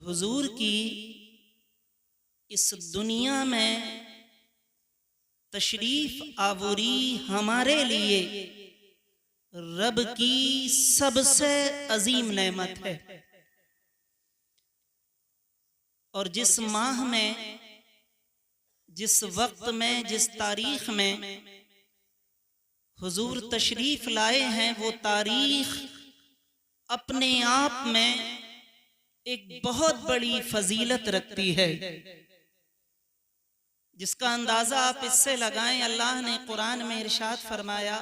हुजूर की इस दुनिया में तशरीफ आवरी हमारे लिए रब की सबसे अजीम नेमत है। और जिस माह में, जिस वक्त में, जिस तारीख में हुजूर तशरीफ लाए हैं, वो तारीख अपने आप में एक बहुत बड़ी फजीलत रखती है, जिसका अंदाजा आप इससे लगाएं। अल्लाह ने कुरान में इरशाद फरमाया,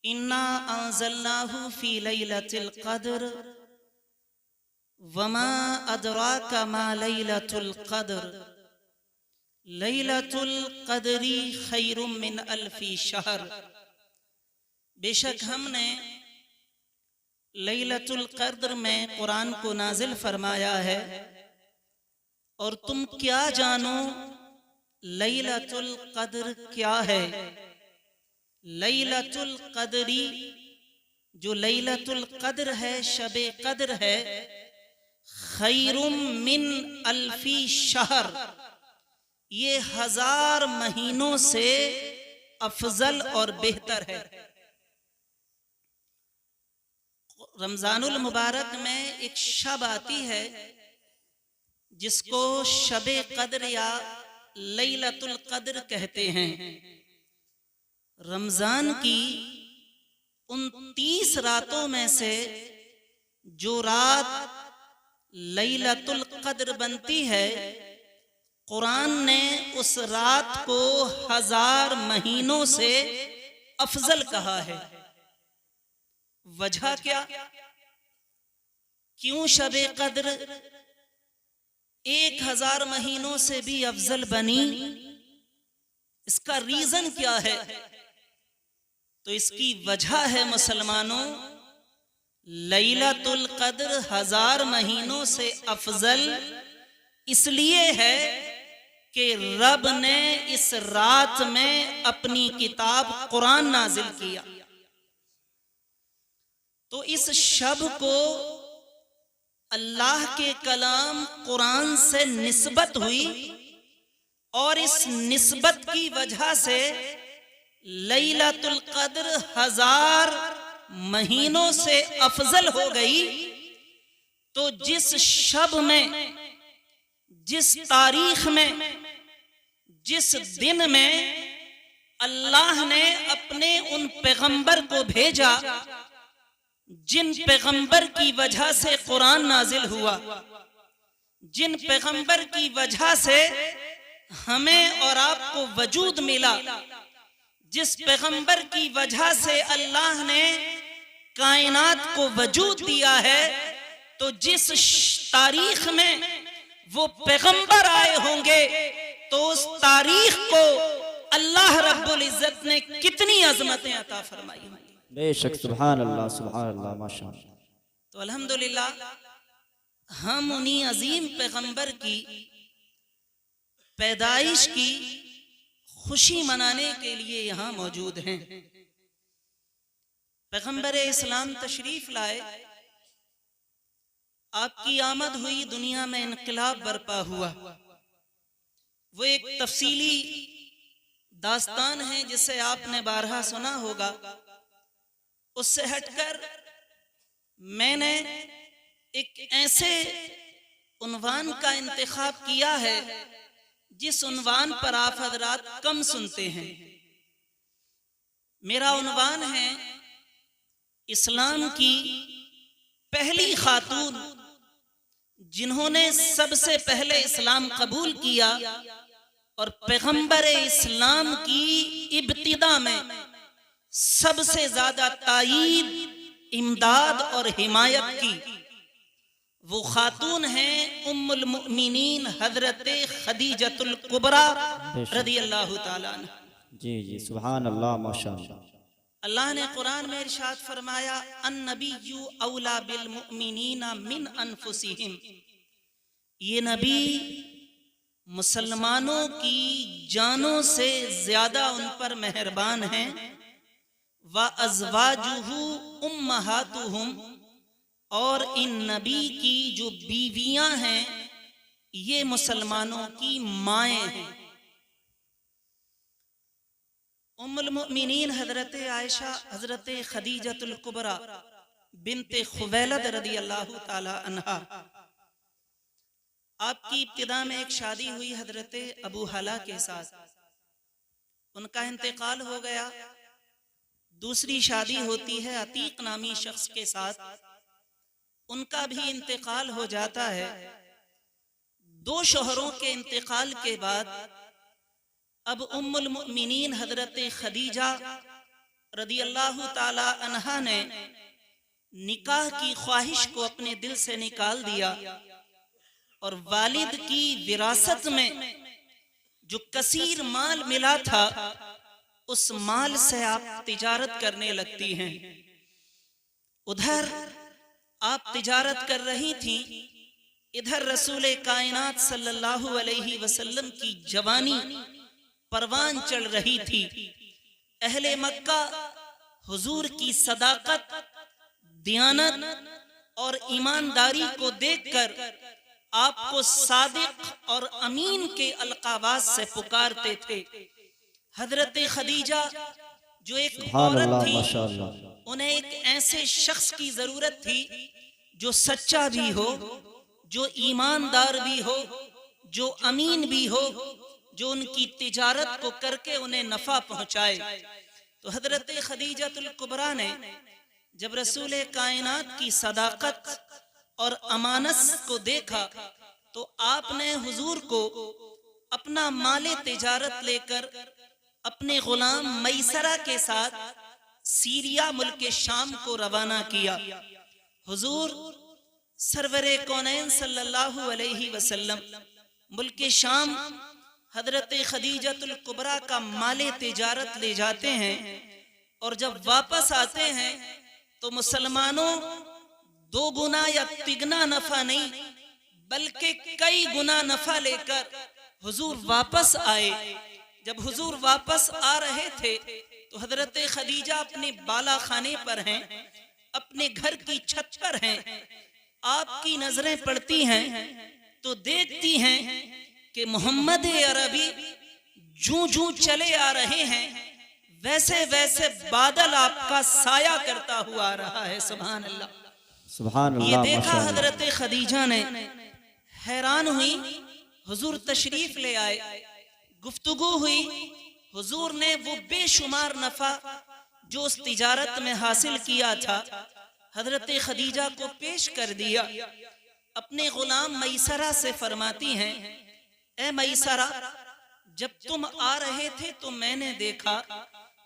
इन्ना अंज़लनाहु फी लैलतिल क़द्र वमा अदराका मा लैलतुल क़द्र लैलतुल क़द्री खैरुम मिन अल्फी शहर। बेशक हमने लैलतुल क़द्र में कुरान को नाजिल फरमाया है, और तुम क्या जानो लैलतुल क़द्र क्या है। लैलतुल क़द्री, जो लैलतुल क़द्र है, शबे क़द्र है, खैरुम मिन अल्फी शहर, ये 1000 महीनों से अफजल और बेहतर है। रमजानुल मुबारक में एक शब आती है जिसको शबे क़द्र या लैलतुल क़द्र कहते हैं। रमजान की 29 रातों में से जो रात लैलतुल क़द्र बनती है, कुरान ने उस रात को 1000 महीनों से अफजल कहा है। वजह क्या? क्यों शबे क़द्र 1000 महीनों से भी अफजल बनी? इसका रीजन क्या है? तो इसकी वजह है मुसलमानों, लैलतुल क़द्र 1000 महीनों से अफजल इसलिए है कि रब ने इस रात में अपनी किताब कुरान नाजिल किया। तो इस शब को अल्लाह के कलाम कुरान से निस्बत हुई, और इस निस्बत की वजह से लैलतुल क़द्र 1000 महीनों से अफजल हो गई। तो जिस शब में, जिस तारीख में, जिस दिन में अल्लाह ने अपने उन पैगंबर को भेजा, जिन पैगंबर की वजह से कुरान नाजिल हुआ, जिन पैगंबर की वजह से हमें और आपको वजूद मिला, जिस पैगंबर की वजह से अल्लाह ने कायनात को वजूद दिया है, तो जिस तारीख में वो पैगंबर आए होंगे, तो उस तारीख को अल्लाह रब्बुल इज्जत ने कितनी अजमतें अता फरमाई होंगी। बेशक, सुभान अल्लाह, सुभान अल्लाह, माशाअल्लाह। तो अल्हम्दुलिल्लाह, हम उन्हीं अजीम पैगंबर की पैदाइश की खुशी मनाने के लिए यहाँ मौजूद हैं। पैगंबर इस्लाम तशरीफ लाए, आपकी आमद हुई, दुनिया में इनकलाब बर्पा हुआ। वो एक तफसीली दास्तान है जिसे आपने बारहा सुना होगा। उससे हटकर मैंने एक ऐसे उन्वान का इंतखाब किया है जिस उन्वान पर आप हजरात कम सुनते हैं। मेरा उन्वान है, इस्लाम की पहली खातून जिन्होंने सबसे पहले इस्लाम कबूल किया, और पैगंबर इस्लाम की इब्तिदा में सबसे ज्यादा तायीद, इमदाद और हिमायत की, वो खातून हैं उम्मुल मुमिनीन हजरत खदीजतुल कुबरा रदियल्लाहु ताला अन्हा। जी जी, सुभान अल्लाह, माशाअल्लाह। अल्लाह ने कुरान में इरशाद फरमाया, अन्नबिय्यु औला बिल मुमिनीना मिन अनफुसिहिम, ये नबी मुसलमानों की जानों से ज्यादा उन पर मेहरबान हैं। व अज़वाजुहु उम्महातुहुम, और इन नबी की जो बीवियां हैं ये मुसलमानों की माएँ हैं। उम्मुल मोमिनीन हजरत आयशा हजरत खदीजतुल कुबरा बिनते खुवैलद रदी अल्लाह ताला अन्हा, आपकी इब्तिदा में एक शादी हुई हजरत अबू हला के साथ, उनका इंतकाल हो गया। दूसरी शादी होती है अतीक नामी शख्स के साथ, उनका भी इंतकाल हो जाता है। दो शोहरों के इंतकाल के बाद अब उम्मुल मोमिनीन हजरत खदीजा रदी अल्लाह ताला अन्हा ने निकाह की ख्वाहिश को अपने दिल से निकाल दिया और वालिद की विरासत में जो कसीर माल मिला था उस माल से आप तिजारत करने लगती हैं। उधर आप तिजारत कर रही थीं, इधर रसूल कायनात सल्लल्लाहु अलैहि वसल्लम की जवानी परवान चढ़ रही थी। अहले मक्का हुजूर की सदाकत, दियानत और ईमानदारी को देखकर आपको सादिक और अमीन के अलकाबात से पुकारते थे। हजरत खदीजा जो एक औरत थी, उन्हें एक ऐसे शख्स की जरूरत थी जो सच्चा भी हो, जो ईमानदार भी हो, जो अमीन भी हो, जो उनकी तिजारत को करके उन्हें नफा पहुंचाए। तो हजरत खदीजतुल कुबरा ने जब रसूल कायनात की सदाकत और अमानत को देखा तो आपने हुजूर को अपना माले तिजारत लेकर अपने गुलाम मैसरा के साथ सीरिया मुल्क शाम को रवाना किया। हुजूर सरवरे कौनैन सल्लल्लाहु अलैहि वसल्लम मुल्क शाम हजरत खदीजतुल कुबरा का माले तिजारत ले जाते हैं और जब वापस आते हैं तो मुसलमानों दो गुना या तिगना नफा नहीं बल्कि कई गुना नफा लेकर हुजूर वापस आए। जब हुजूर वापस आ रहे थे तो हजरत खदीजा अपने बाला खाने पर हैं, अपने घर की छत पर हैं। आपकी नजरें पड़ती हैं तो देखती हैं कि मोहम्मद अरबी जूं जूं चले आ रहे हैं वैसे वैसे बादल आपका साया करता हुआ आ रहा है। सुभान अल्लाह, सुभान अल्लाह। ये देखा हजरत खदीजा ने, हैरान हुई। हुजूर तशरीफ ले आए, गुफ्तगू हुई। हुजूर ने वो बेशुमार नफा जो उस तिजारत में हासिल किया था हजरत खदीजा को पेश कर दिया। अपने गुलाम मैसरा से फरमाती हैं, ए मैसरा, जब तुम आ रहे थे तो मैंने देखा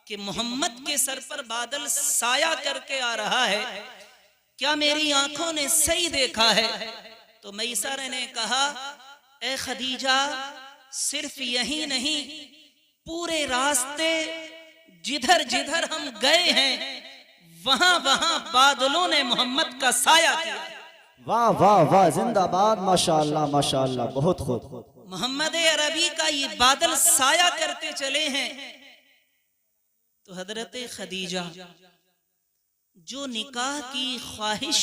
कि मोहम्मद के सर पर बादल साया करके आ रहा है, क्या मेरी आंखों ने सही देखा है? तो मैसरा ने कहा, ए खदीजा, सिर्फ यही नहीं, पूरे रास्ते जिधर जिधर हम गए हैं वहां वहां बादलों ने मोहम्मद का साया किया। वाह वाह वाह, जिंदाबाद, माशाअल्लाह माशाअल्लाह, बहुत खूब। मोहम्मद अरबी का ये बादल साया करते चले हैं। तो हजरत खदीजा जो निकाह की ख्वाहिश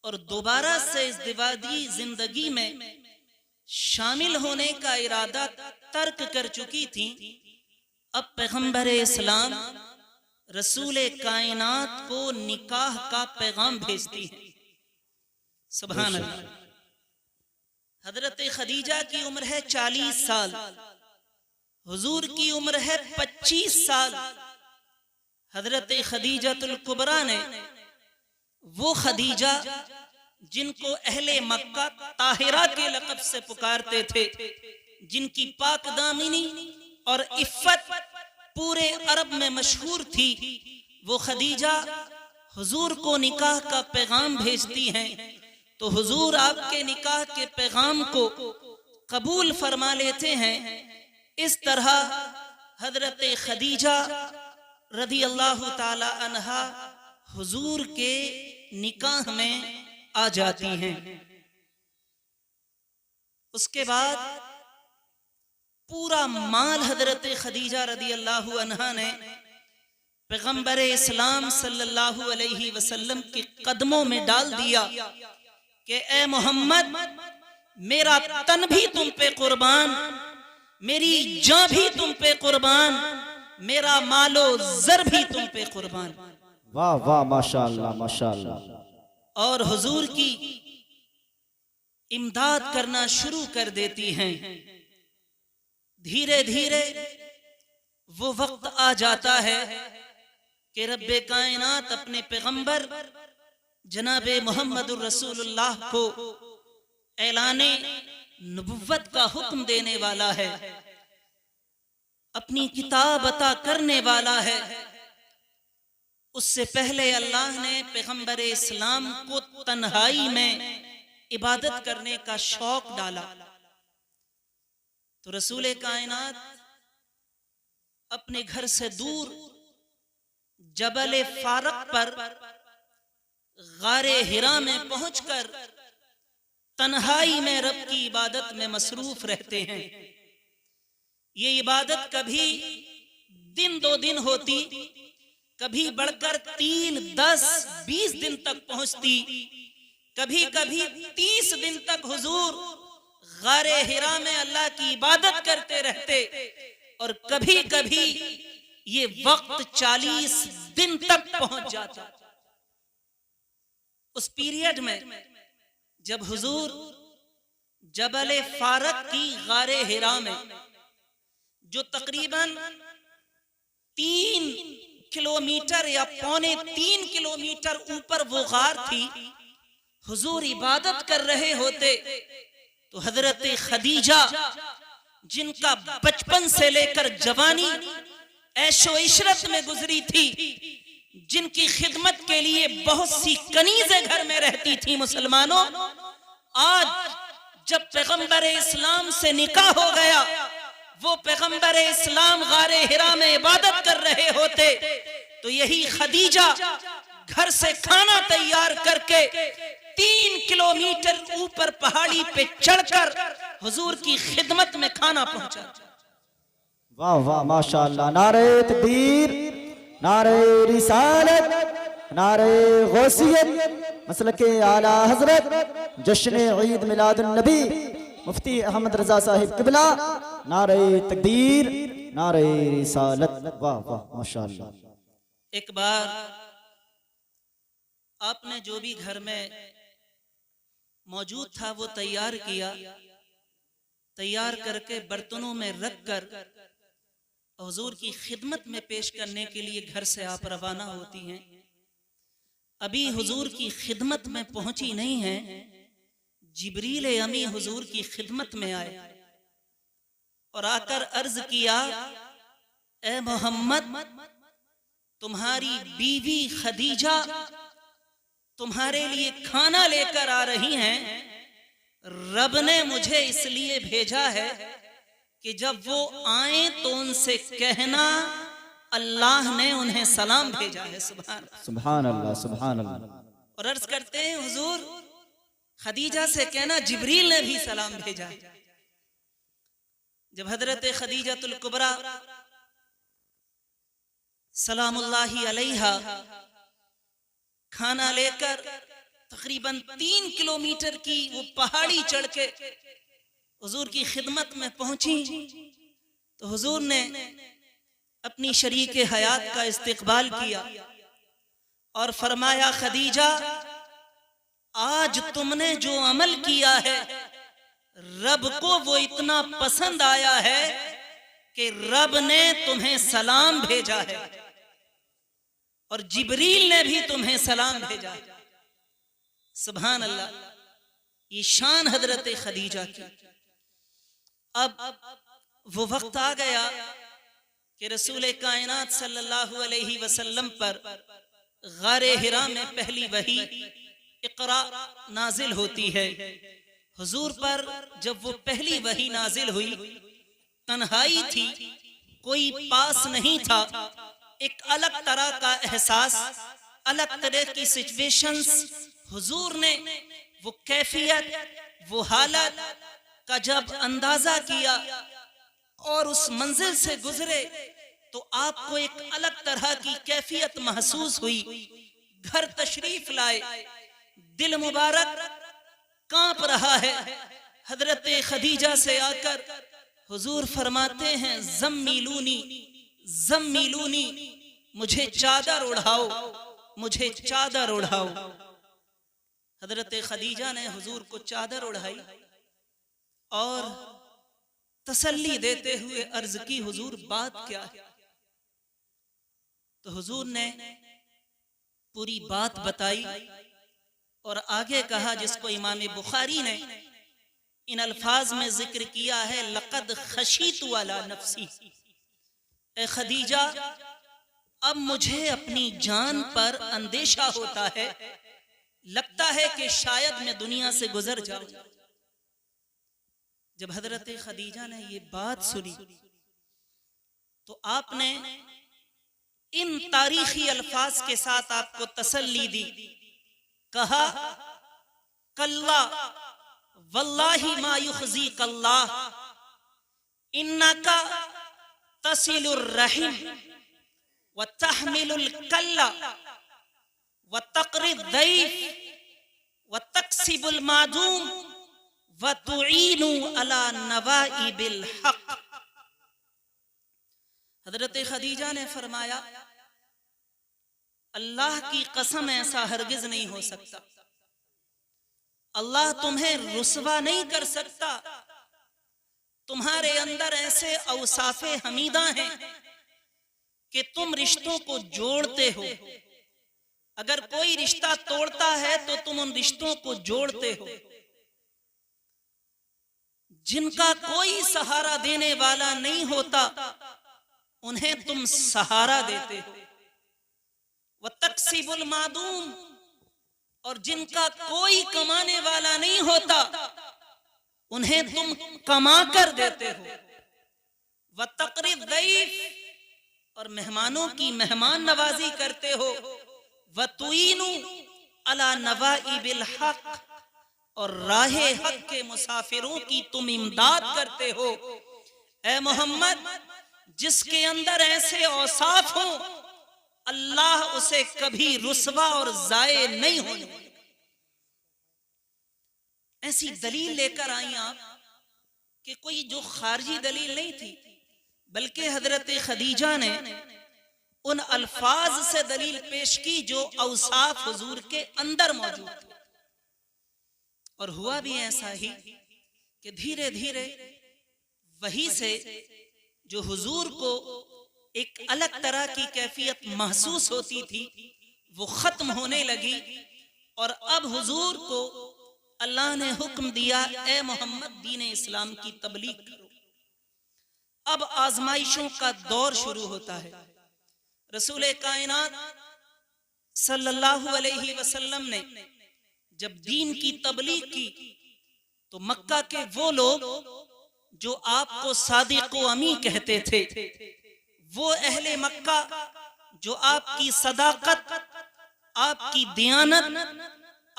और दोबारा से इज़्दिवाजी जिंदगी में शामिल होने का इरादा तर्क कर चुकी थी, अब पैगंबर इस्लाम रसूल कायनात को निकाह का पैगाम भेजती है। सुभान अल्लाह। हजरत खदीजा की उम्र है 40 साल, हुजूर की उम्र है 25 साल। हजरत खदीजतुल कुबरा ने, वो खदीजा जिनको अहले मक्का ताहिरा के लक़ब से पुकारते थे, जिनकी पाक दामिनी और इफ़्फ़त पूरे अरब में मशहूर थी, वो खदीजा हुजूर को निकाह का पैगाम भेजती हैं। तो हुजूर आपके निकाह के पैगाम को कबूल फरमा लेते हैं। इस तरह हजरत खदीजा रदी अल्लाह ताला अन्हा हुजूर के निकाह में आ जाती हैं। उसके बाद पूरा माल हजरत खदीजा रदी अल्लाह अन्हा ने पैगंबर इस्लाम सल्लल्लाहु अलैहि वसल्लम के कदमों में डाल दिया कि ए मोहम्मद, मेरा तन भी तुम पे कुर्बान, मेरी जान भी तुम पे कुर्बान, मेरा मालो जर भी तुम पे कुर्बान। वाह वाह माशाअल्लाह माशाअल्लाह। और हुजूर की इमदाद करना शुरू कर देती हैं। धीरे धीरे वो वक्त आ जाता है कि रब्बे कायनात अपने पैगंबर जनाबे मोहम्मदुर रसूलुल्लाह को ऐलाने नबुव्वत का हुक्म देने वाला है, अपनी किताब अता करने वाला है। उससे पहले अल्लाह ने पैगंबर इस्लाम को तन्हाई में इबादत करने का शौक डाला। तो रसूल कायनात अपने घर से दूर जबल फारक पर गारे हिरा में पहुंचकर तन्हाई में रब की इबादत में मसरूफ रहते हैं। ये इबादत कभी दिन 2 दिन होती, कभी बढ़कर 3, 10, 20 दिन तक पहुंचती, कभी कभी 30 दिन तक हुजूर गारे हिरा में अल्लाह की इबादत करते रहते, और कभी कभी ये वक्त 40 दिन तक पहुंच जाता। उस पीरियड में जब हुजूर जबल फारक की गारे हिरा में, जो तकरीबन 3 किलोमीटर या 2.25 किलोमीटर ऊपर वो गार थी, हुजूर इबादत कर रहे होते, तो हजरत खदीजा, जिनका बचपन से लेकर जवानी ऐशो इशरत में गुजरी थी, जिनकी खिदमत के लिए बहुत सी कनीजें घर में रहती थी मुसलमानों, आज जब पैगंबर इस्लाम से निकाह हो गया, वो पैगंबर इस्लाम गारे हिरा में इबादत कर रहे होते, तो यही खदीजा घर से खाना तैयार करके 3 किलोमीटर ऊपर पहाड़ी पे चढ़कर हुजूर की खिदमत में खाना पहुंचा। वाह वाह माशाअल्लाह। नारे तकबीर, नारे रिसालत, नारे गौसियत, मसलके आला हजरत, जश्न ईद मिलादुन नबी मुफ्ती अहमद रजा साहिब किबला। नारे तकबीर, नारे रिसालत। वाह वाह माशाअल्लाह। एक बार आपने जो भी घर में मौजूद था वो तैयार किया, तैयार करके बर्तनों में रखकर हुजूर की खिदमत में पेश करने के लिए घर से आप रवाना होती हैं। अभी हुजूर की खिदमत में पहुंची नहीं है, जिब्रील अमी हुजूर की खिदमत में आए और आकर अर्ज किया, ए मोहम्मद, तुम्हारी बीवी खदीजा तुम्हारे लिए खाना लेकर आ रही हैं। रब ने मुझे इसलिए भेजा है कि जब वो आए तो उनसे कहना अल्लाह ने उन्हें सलाम भेजा है। सुभान अल्लाह, सुभान अल्लाह। और अर्ज करते हैं हुजूर, खदीजा से कहना जिब्रील ने भी सलाम भेजा है। जब हजरत खदीजतुल कुबरा सलामुल्लाहि अलैहा खाना लेकर तकरीबन 3 किलोमीटर की वो पहाड़ी चढ़ के हुजूर की खिदमत में पहुंची, तो हुजूर ने अपनी शरीक हयात का इस्तिकबाल किया और फरमाया, खदीजा, आज तुमने जो अमल किया है रब को वो इतना पसंद आया है कि रब ने तुम्हें सलाम भेजा है और जिब्रील ने भी तुम्हें सलाम भेजा। सुभान अल्लाह, ये शान हजरत खदीजा की। अब वो वक्त आ गया कि रसूल कायनात सल्लल्लाहु अलैहि वसल्लम पर गारे हिरा में पहली वही इकरा नाजिल होती है। हुजूर पर जब वो पहली वही नाजिल हुई, तन्हाई थी, कोई पास नहीं था, एक अलग तरह का एहसास, अलग तरह की सिचुएशंस, हुजूर ने वो कैफियत, वो हालत का जब अंदाजा किया और उस मंजिल से गुजरे, तो आपको एक अलग तरह की कैफियत महसूस हुई। घर तशरीफ लाए, दिल मुबारक कांप रहा है। हजरत खदीजा से आकर हुजूर फरमाते हैं, ज़म्मिलूनी ज़म्मिलूनी, मुझे चादर उड़ाओ, मुझे चादर उड़ाओ। हजरत खदीजा ने हुजूर को चादर उड़ाई और तसल्ली देते हुए अर्ज की, हुजूर बात क्या है? तो हुजूर ने पूरी बात बताई और आगे कहा, जिसको इमाम बुखारी ने इन अल्फाज में जिक्र किया है, लक़द खशीतु अला नफ्सी, ए खदीजा अब मुझे अपनी जान पर अंदेशा होता है, लगता है कि शायद मैं दुनिया से गुजर जाऊं। जब हजरत खदीजा ने ये बात सुनी तो आपने इन तारीखी अल्फाज के साथ आपको तसल्ली दी। कहा, कल्ला वल्लाहि मा युखज़ीक अल्लाह, इन्नका तसिलुर रहीम व तहमिलुल कल्ला व तक़रिद दैफ व तक्सिबुल मादूम व तुईनु अला नवाइबिल हक़। हजरत खदीजा ने फरमाया, अल्लाह की कसम ऐसा हरगिज नहीं हो सकता, अल्लाह तुम्हें रुसवा नहीं कर सकता। तुम्हारे अंदर ऐसे औसाफे हमीदा हैं कि तुम रिश्तों को जोड़ते हो। अगर कोई रिश्ता तोड़ता है तो तुम उन रिश्तों को जोड़ते हो। जिनका कोई सहारा देने वाला नहीं होता उन्हें तुम सहारा देते हो। व तक्सिबुल मादूम, और जिनका कोई कमाने वाला नहीं होता उन्हें तुम कमा कर देते हो। व तक़रिद दैफ, और मेहमानों की मेहमान नवाजी करते हो। व तुईनु अला नवाइबिल हक़, और राहे हक के मुसाफिरों की तुम इमदाद करते हो। ए मोहम्मद, जिसके अंदर ऐसे औसाफ हो अल्लाह उसे कभी रुसवा और जाये नहीं होने। ऐसी दलील लेकर आई आप कि कोई जो खारजी दलील नहीं थी, बल्कि हजरत खदीजा ने उन अल्फाज से दलील पेश की जो औसाफ हुजूर के अंदर मौजूद थे। और हुआ भी ऐसा ही कि धीरे धीरे वही से जो हुजूर को एक अलग तरह की कैफियत महसूस होती थी वो खत्म होने लगी। और अब हुजूर को अल्लाह ने हुक्म दिया, ए मोहम्मद दीन इस्लाम की तबलीग करो। अब आजमाइशों का दौर शुरू होता है। रसूल कायनात सल्लल्लाहु अलैहि वसल्लम ने जब दीन की तबलीग की तो मक्का के वो लोग जो आपको सादिक व अमी कहते थे, वो अहले मक्का जो आपकी सदाकत, आपकी दियानत,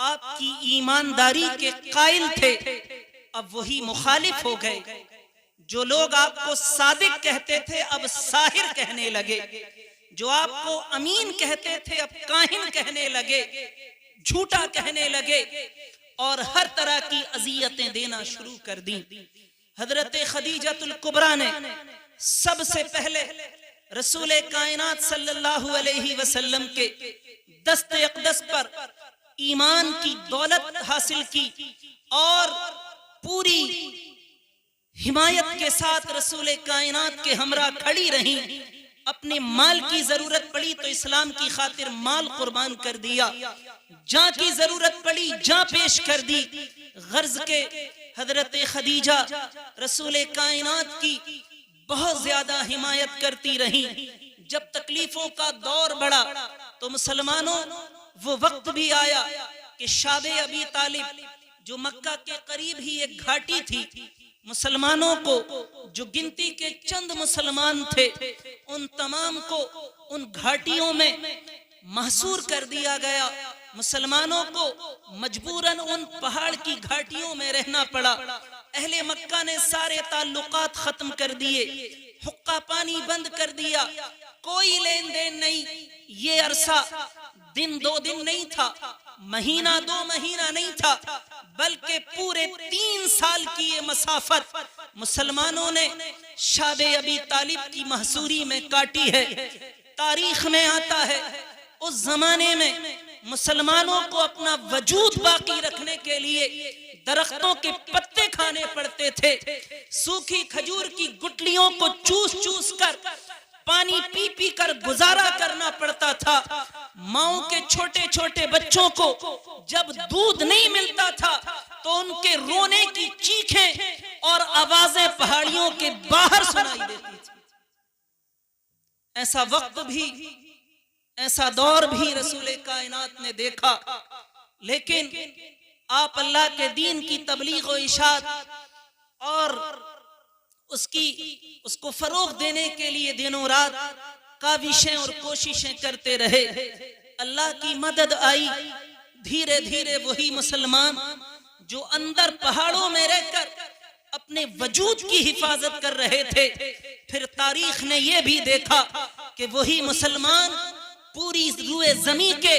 आपकी ईमानदारी के कायल थे, अब वही मुखालिफ हो गए। जो लोग आपको सादिक कहते थे अब साहिर कहने लगे, जो आपको अमीन कहते थे अब काहिन कहने लगे, झूठा कहने लगे और हर तरह की अजियतें देना शुरू कर दी। हजरत खदीजतुल कुबरा ने सबसे पहले रसूल कायनात सल्लल्लाहु अलैहि वसल्लम के दस्ते अक़दस पर ईमान की दौलत हासिल की और पूरी हिमायत के साथ रसूल कायनात के हमरा खड़ी रही। अपने माल की जरूरत पड़ी तो इस्लाम की खातिर माल कुर्बान कर दिया, जान की जरूरत पड़ी जान पेश कर दी। गर्ज के हजरत खदीजा रसूल कायनात की बहुत ज्यादा हिमायत करती रही। जब तकलीफों का दौर बढ़ा तो मुसलमानों वो वक्त भी आया कि शाबे अबी तालिब जो मक्का के करीब ही एक घाटी थी, मुसलमानों को जो गिनती के चंद मुसलमान थे उन तमाम को उन घाटियों में महसूर कर दिया गया। मुसलमानों को मजबूरन उन पहाड़ की घाटियों में रहना पड़ा। अहले मक्का ने सारे ताल्लुकात खत्म कर दिए, हुक्का पानी बंद कर दिया, कोई लेन देन नहीं। ये अरसा दिन 2 दिन नहीं था, महीना 2 महीना नहीं था, बल्कि पूरे 3 साल की ये मसाफत मुसलमानों ने शाबे अबी तालिब की महसूरी में काटी है। तारीख में आता है उस जमाने में मुसलमानों को अपना वजूद बाकी रखने के लिए दरख्तों के पत्ते खाने पड़ते थे, सूखी खजूर की गुठलियों को चूस चूस कर, पानी पी पी कर गुजारा करना पड़ता था। माओं के छोटे छोटे बच्चों को जब दूध नहीं मिलता था तो उनके रोने की चीखें और आवाजें पहाड़ियों के बाहर सुनाई देती थी। ऐसा वक्त भी, ऐसा दौर भी रसूल कायनात ने देखा, लेकिन आप अल्लाह के दीन की तबलीग और इशाअत और उसको फरोग देने के लिए दिनों रात काविशें और कोशिशें करते रहे। अल्लाह की मदद आई। धीरे धीरे वही मुसलमान जो अंदर पहाड़ों में रहकर अपने वजूद की हिफाजत कर रहे थे, फिर तारीख ने यह भी देखा कि वही मुसलमान पूरी रुए जमीन के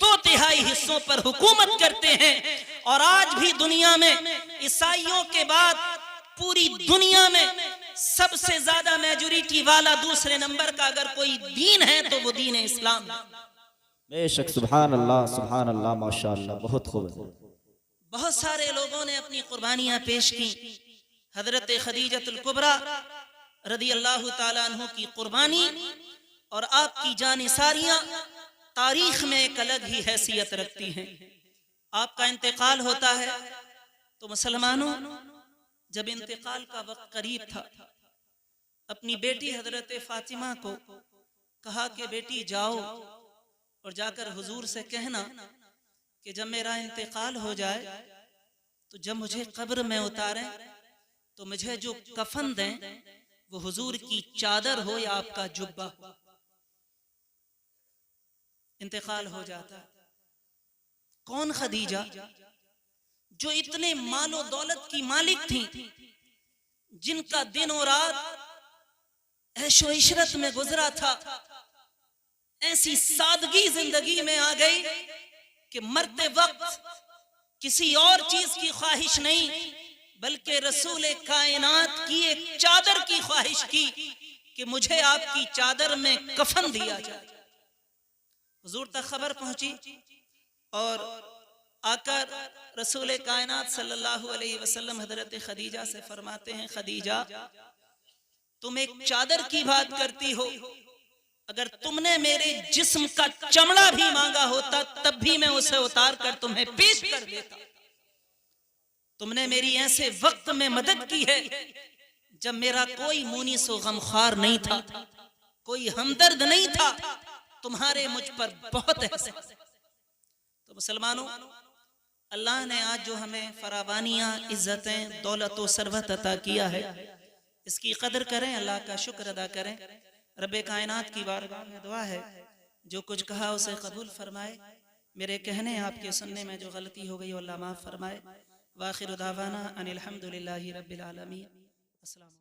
2/3 हिस्सों पर हुकूमत करते हैं। और आज भी दुनिया में ईसाइयों के बाद पूरी दुनिया में सबसे ज्यादा मेजॉरिटी वाला दूसरे नंबर का अगर कोई दीन है तो वो दीन है इस्लाम। बेशक, सुभान अल्लाह, माशाअल्लाह, बहुत खूब है। बहुत सारे लोगों ने अपनी कुर्बानियां पेश की। हजरत खदीजतुल कुबरा रदी अल्लाह ताला अन्हु की कुर्बानी और आपकी जानिसारियां तारीख में एक अलग ही हैसियत रखती हैं। आपका इंतकाल होता है तो मुसलमानों, जब इंतकाल का वक्त करीब था, अपनी बेटी हजरत फातिमा को कहा कि बेटी जाओ और जाकर हुजूर से कहना कि जब मेरा इंतकाल हो जाए तो जब मुझे कब्र में उतारें तो मुझे जो कफन दें वो हुजूर की चादर हो या आपका जुब्बा। इंतकाल हो जाता। कौन? खदीजा, जो इतने मालो दौलत की मालिक थी, जिनका दिन और रात ऐशो इशरत में गुजरा था, ऐसी सादगी जिंदगी में आ गई कि मरते वक्त किसी और चीज की ख्वाहिश नहीं बल्कि रसूल कायनात की एक चादर की ख्वाहिश की कि मुझे आपकी चादर में कफन दिया जाए। हुजूर तक खबर पहुंची और आकर रसूल कायनात सल्लल्लाहु अलैहि वसल्लम हजरत खदीजा से फरमाते हैं, खदीजा तुम एक चादर की बात करती हो, अगर तुमने मेरे जिस्म का चमड़ा भी मांगा होता तब भी मैं उसे उतार कर तुम्हें पेश कर देता। तुमने मेरी ऐसे वक्त में मदद की है जब मेरा कोई मुनीस व गमख्वार नहीं था, कोई हमदर्द नहीं था, तुम्हारे मुझ पर बहुत एहसान। तो मुसलमानों, अल्लाह ने आज जो हमें फरावानियां, इज्जतें, दौलत व सरवत अता किया है, इसकी कदर करें, अल्लाह का शुक्र अदा करें। रब्बे कायनात की बारगाह में दुआ है जो कुछ कहा उसे कबूल फरमाए। मेरे कहने आपके सुनने में जो गलती हो गई अल्लाह माफ फरमाए। वाखिर दावाना अनिल हम्दुलिल्लाहि रब्बिल आलमीन। अस्सलाम।